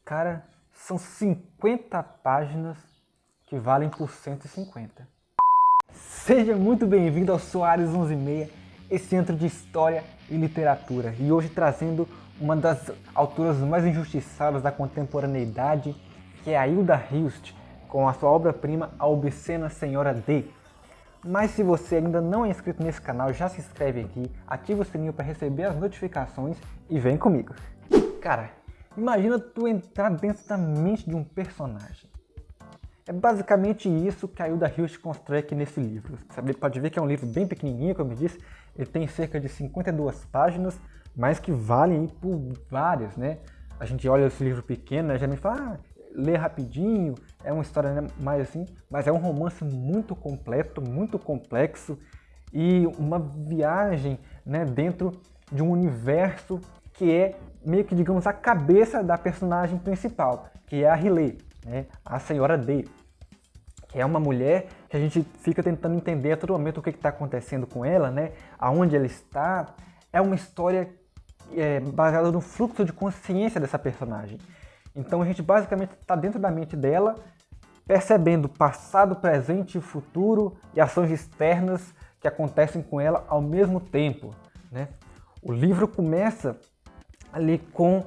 Cara, são 50 páginas que valem por 150. Seja muito bem-vindo ao Soares 11:30, esse centro de história e literatura. E hoje trazendo uma das autoras mais injustiçadas da contemporaneidade, que é a Hilda Hilst, com a sua obra-prima A Obscena Senhora D. Mas se você ainda não é inscrito nesse canal, já se inscreve aqui, ativa o sininho para receber as notificações e vem comigo. Cara, imagina tu entrar dentro da mente de um personagem. É basicamente isso que a Hilda Hilst constrói aqui nesse livro. Você pode ver que é um livro bem pequenininho, como eu disse, ele tem cerca de 52 páginas, mas que valem por várias, né? A gente olha esse livro pequeno, né, já me fala, lê rapidinho, é uma história, né, mais assim, mas é um romance muito completo, muito complexo e uma viagem, né, dentro de um universo que é meio que, digamos, a cabeça da personagem principal, que é a Riley, né, a Senhora D, que é uma mulher que a gente fica tentando entender a todo momento o que está acontecendo com ela, né, aonde ela está. É uma história baseada no fluxo de consciência dessa personagem. Então a gente basicamente está dentro da mente dela, percebendo passado, presente e futuro e ações externas que acontecem com ela ao mesmo tempo, né? O livro começa ali com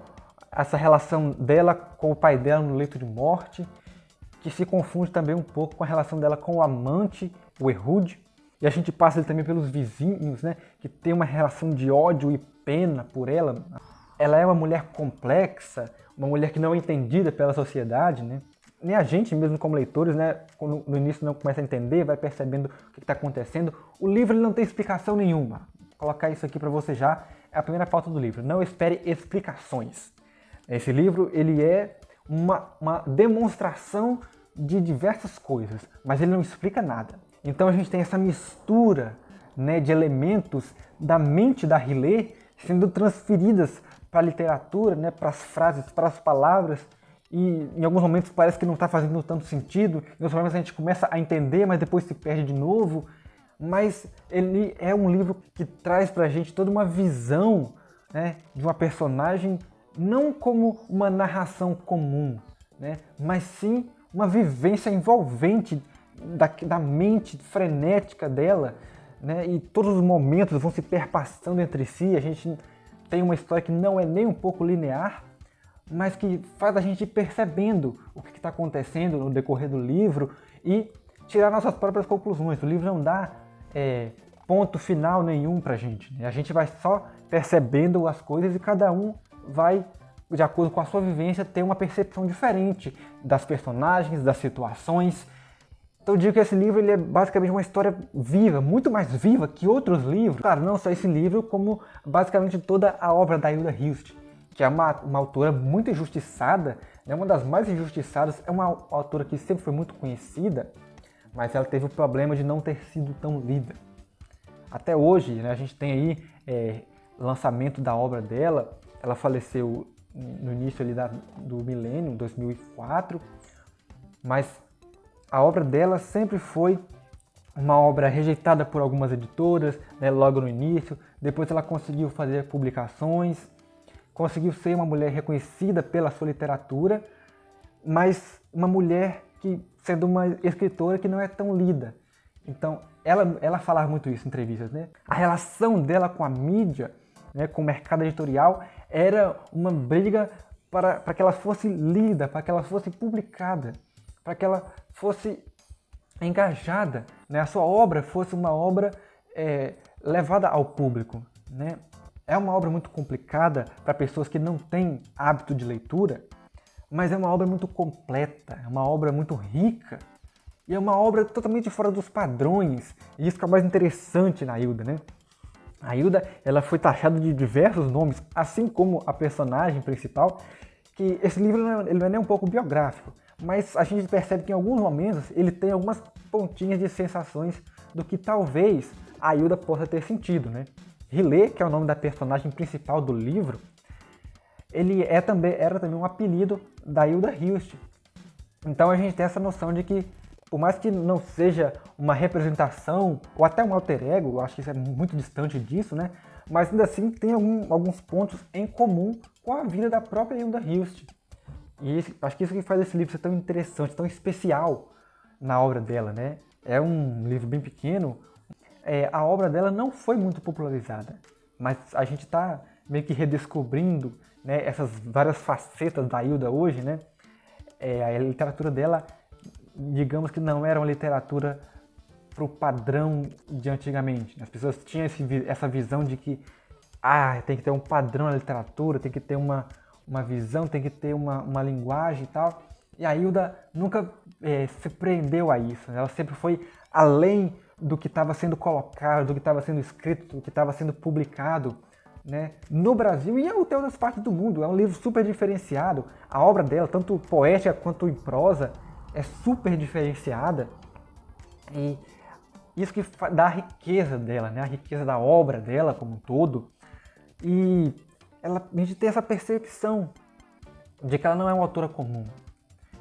essa relação dela com o pai dela no leito de morte, que se confunde também um pouco com a relação dela com o amante, o Ehud. E a gente passa ali também pelos vizinhos, né, que tem uma relação de ódio e pena por ela. Ela é uma mulher complexa, uma mulher que não é entendida pela sociedade, né? Nem a gente mesmo como leitores, né, quando no início não começa a entender, vai percebendo o que está acontecendo. O livro ele não tem explicação nenhuma. Vou colocar isso aqui para você já, é a primeira pauta do livro. Não espere explicações. Esse livro ele é uma demonstração de diversas coisas, mas ele não explica nada. Então a gente tem essa mistura, né, de elementos da mente da Riley sendo transferidas para a literatura, né, para as frases, para as palavras, e em alguns momentos parece que não está fazendo tanto sentido, em outros momentos a gente começa a entender, mas depois se perde de novo. Mas ele é um livro que traz para a gente toda uma visão, né, de uma personagem não como uma narração comum, né, mas sim uma vivência envolvente da mente frenética dela, né, e todos os momentos vão se perpassando entre si. A gente tem uma história que não é nem um pouco linear, mas que faz a gente ir percebendo o que está acontecendo no decorrer do livro e tirar nossas próprias conclusões. O livro não dá ponto final nenhum para a gente, né? A gente vai só percebendo as coisas e cada um vai, de acordo com a sua vivência, ter uma percepção diferente das personagens, das situações. Então eu digo que esse livro ele é basicamente uma história viva, muito mais viva que outros livros. Claro, não só esse livro, como basicamente toda a obra da Hilda Hilst, que é uma autora muito injustiçada, né? Uma das mais injustiçadas, é uma autora que sempre foi muito conhecida, mas ela teve o problema de não ter sido tão lida. Até hoje, né, a gente tem aí lançamento da obra dela. Ela faleceu no início ali do milênio, 2004, mas a obra dela sempre foi uma obra rejeitada por algumas editoras, né, logo no início. Depois ela conseguiu fazer publicações, conseguiu ser uma mulher reconhecida pela sua literatura, mas uma mulher que, sendo uma escritora que não é tão lida. Então, ela falava muito isso em entrevistas, né? A relação dela com a mídia, né, com o mercado editorial, era uma briga para que ela fosse lida, para que ela fosse publicada, para que ela fosse engajada, né? A sua obra fosse uma obra levada ao público, né? É uma obra muito complicada para pessoas que não têm hábito de leitura, mas é uma obra muito completa, é uma obra muito rica e é uma obra totalmente fora dos padrões. E isso que é o mais interessante na Hilda, né? A Hilda, ela foi taxada de diversos nomes, assim como a personagem principal, que esse livro ele não é nem um pouco biográfico, mas a gente percebe que em alguns momentos ele tem algumas pontinhas de sensações do que talvez a Hilda possa ter sentido, né? Riley, que é o nome da personagem principal do livro, ele era também um apelido da Hilda Hilst. Então a gente tem essa noção de que, por mais que não seja uma representação ou até um alter ego, eu acho que isso é muito distante disso, né? Mas ainda assim tem alguns pontos em comum com a vida da própria Hilda Hilst. E acho que isso que faz esse livro ser tão interessante, tão especial na obra dela, né? É um livro bem pequeno. A obra dela não foi muito popularizada, mas a gente está meio que redescobrindo, né, essas várias facetas da Hilda hoje, né? A literatura dela, digamos que não era uma literatura para o padrão de antigamente. As pessoas tinham essa visão de que tem que ter um padrão na literatura, tem que ter uma visão, tem que ter uma linguagem e tal. E a Hilda nunca se prendeu a isso. Ela sempre foi além do que estava sendo colocado, do que estava sendo escrito, do que estava sendo publicado, né, no Brasil e em outras partes do mundo. É um livro super diferenciado. A obra dela, tanto poética quanto em prosa, é super diferenciada. E isso que dá a riqueza dela, né, a riqueza da obra dela como um todo. E a gente tem essa percepção de que ela não é uma autora comum.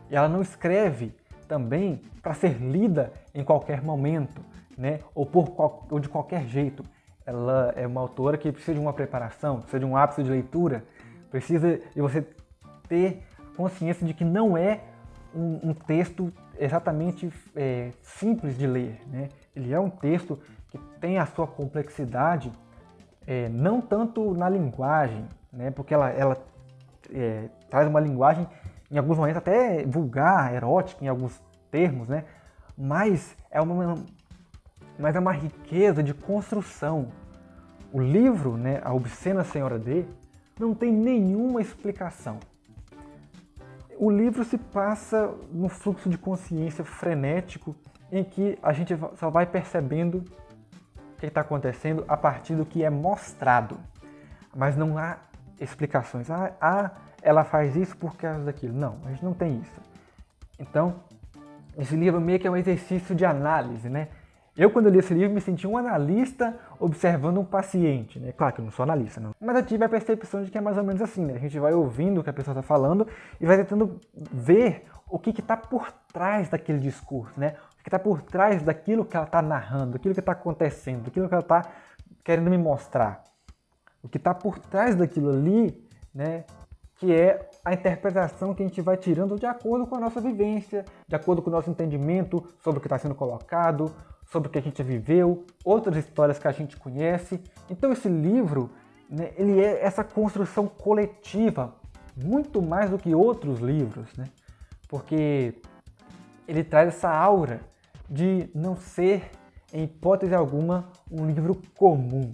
E ela não escreve também para ser lida em qualquer momento, né? ou de qualquer jeito. Ela é uma autora que precisa de uma preparação, precisa de um hábito de leitura, precisa de você ter consciência de que não é um texto exatamente simples de ler, né? Ele é um texto que tem a sua complexidade, não tanto na linguagem, né? Porque ela traz uma linguagem, em alguns momentos até vulgar, erótica, em alguns termos, né? Mas é uma riqueza de construção. O livro, né, A Obscena Senhora D, não tem nenhuma explicação. O livro se passa num fluxo de consciência frenético em que a gente só vai percebendo o que está acontecendo a partir do que é mostrado. Mas não há explicações. Ela faz isso por causa daquilo. Não, a gente não tem isso. Então, esse livro meio que é um exercício de análise, né? Eu, quando eu li esse livro, me senti um analista observando um paciente, né? Claro que eu não sou analista, não. Mas eu tive a percepção de que é mais ou menos assim, né? A gente vai ouvindo o que a pessoa está falando e vai tentando ver o que está por trás daquele discurso, né? O que está por trás daquilo que ela está narrando, daquilo que está acontecendo, daquilo que ela está querendo me mostrar. O que está por trás daquilo ali, né? Que é a interpretação que a gente vai tirando de acordo com a nossa vivência, de acordo com o nosso entendimento sobre o que está sendo colocado, sobre o que a gente viveu, outras histórias que a gente conhece. Então esse livro, né, ele é essa construção coletiva, muito mais do que outros livros, né? Porque ele traz essa aura de não ser, em hipótese alguma, um livro comum.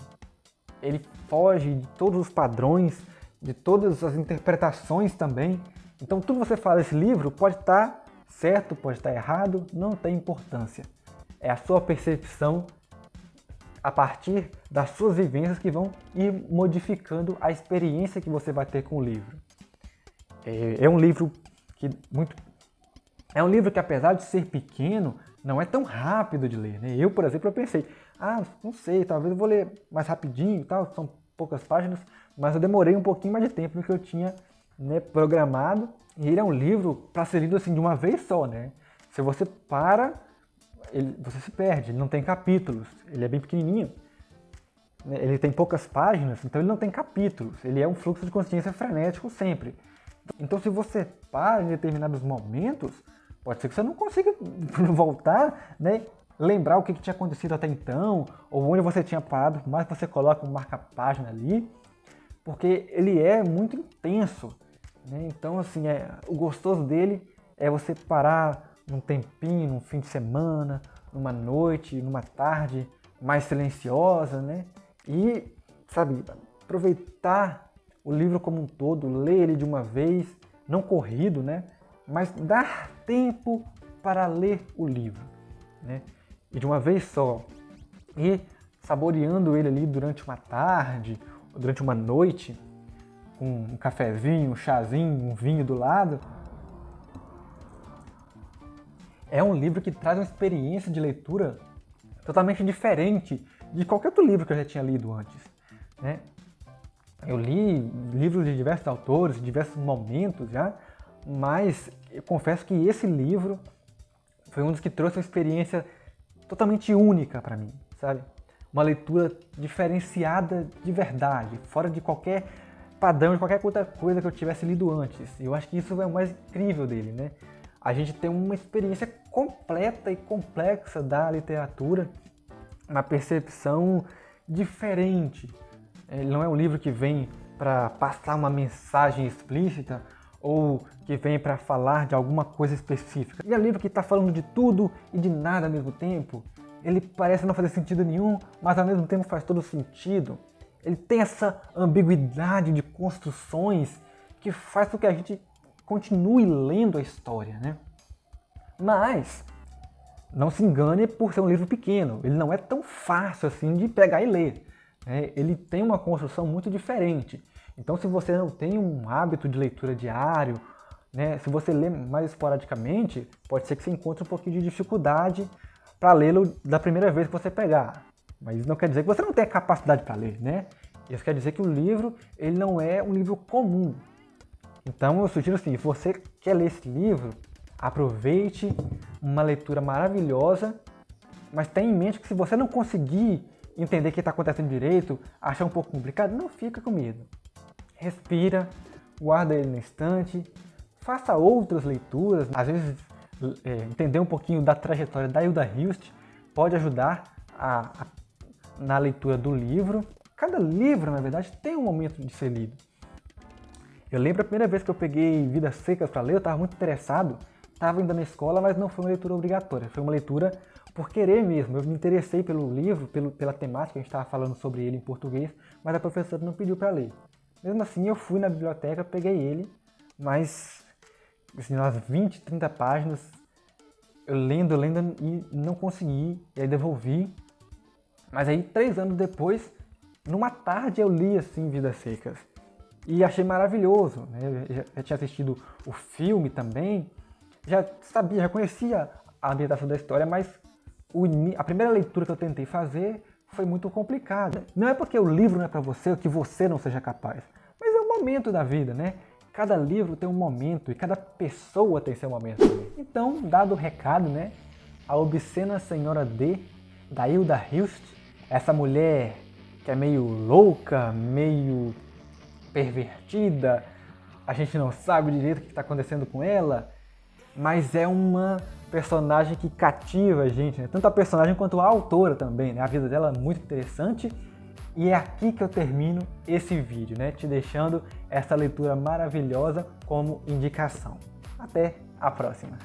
Ele foge de todos os padrões, de todas as interpretações também. Então tudo que você fala desse livro pode estar certo, pode estar errado, não tem importância. É a sua percepção a partir das suas vivências que vão ir modificando a experiência que você vai ter com o livro. É um livro que apesar de ser pequeno, não é tão rápido de ler, né? Eu, por exemplo, eu pensei, não sei, talvez eu vou ler mais rapidinho e tal, são poucas páginas, mas eu demorei um pouquinho mais de tempo do que eu tinha, né, programado. E ele é um livro para ser lido assim de uma vez só, né? Se você você se perde, ele não tem capítulos, ele é bem pequenininho, né? Ele tem poucas páginas, então ele não tem capítulos, ele é um fluxo de consciência frenético sempre. Então se você para em determinados momentos, pode ser que você não consiga voltar, né? Lembrar o que tinha acontecido até então, ou onde você tinha parado, por mais que você coloque um marca-página ali, porque ele é muito intenso, né? Então, assim, o gostoso dele é você parar num tempinho, num fim de semana, numa noite, numa tarde mais silenciosa, né? E, sabe, aproveitar o livro como um todo, ler ele de uma vez, não corrido, né? Mas dar tempo para ler o livro, né? E de uma vez só. E saboreando ele ali durante uma tarde, ou durante uma noite, com um cafezinho, um chazinho, um vinho do lado. É um livro que traz uma experiência de leitura totalmente diferente de qualquer outro livro que eu já tinha lido antes, né? Eu li livros de diversos autores, em diversos momentos já, mas eu confesso que esse livro foi um dos que trouxe uma experiência totalmente única para mim, sabe? Uma leitura diferenciada de verdade, fora de qualquer padrão de qualquer outra coisa que eu tivesse lido antes. E eu acho que isso é o mais incrível dele, né? A gente tem uma experiência completa e complexa da literatura, uma percepção diferente. Ele não é um livro que vem para passar uma mensagem explícita ou que vem para falar de alguma coisa específica. Ele é um livro que está falando de tudo e de nada ao mesmo tempo. Ele parece não fazer sentido nenhum, mas ao mesmo tempo faz todo sentido. Ele tem essa ambiguidade de construções que faz com que a gente continue lendo a história, né? Mas não se engane por ser um livro pequeno. Ele não é tão fácil assim de pegar e ler, né? Ele tem uma construção muito diferente. Então, se você não tem um hábito de leitura diário, né, se você lê mais esporadicamente, pode ser que você encontre um pouquinho de dificuldade para lê-lo da primeira vez que você pegar. Mas isso não quer dizer que você não tenha capacidade para ler, né? Isso quer dizer que o livro ele não é um livro comum. Então eu sugiro assim, se você quer ler esse livro, aproveite uma leitura maravilhosa, mas tenha em mente que se você não conseguir entender o que está acontecendo direito, achar um pouco complicado, não fica com medo. Respira, guarda ele no estante, faça outras leituras, às vezes entender um pouquinho da trajetória da Hilda Hilst pode ajudar na leitura do livro. Cada livro, na verdade, tem um momento de ser lido. Eu lembro a primeira vez que eu peguei Vidas Secas para ler, eu estava muito interessado, estava ainda na escola, mas não foi uma leitura obrigatória, foi uma leitura por querer mesmo. Eu me interessei pelo livro, pela temática, a gente estava falando sobre ele em português, mas a professora não pediu para ler. Mesmo assim, eu fui na biblioteca, peguei ele, mas assim, umas 20, 30 páginas, eu lendo e não consegui, e aí devolvi. Mas aí, 3 anos depois, numa tarde eu li assim Vidas Secas e achei maravilhoso, né? Eu já tinha assistido o filme também, já sabia, já conhecia a ambientação da história, mas a primeira leitura que eu tentei fazer foi muito complicada. Não é porque o livro não é para você ou que você não seja capaz, mas é um momento da vida, né? Cada livro tem um momento e cada pessoa tem seu momento também. Então, dado o recado, né? A Obscena Senhora D, da Hilda Hilst, essa mulher que é meio louca, meio pervertida, a gente não sabe direito o que está acontecendo com ela, mas é uma personagem que cativa a gente, né? Tanto a personagem quanto a autora também, né? A vida dela é muito interessante e é aqui que eu termino esse vídeo, né? Te deixando essa leitura maravilhosa como indicação. Até a próxima!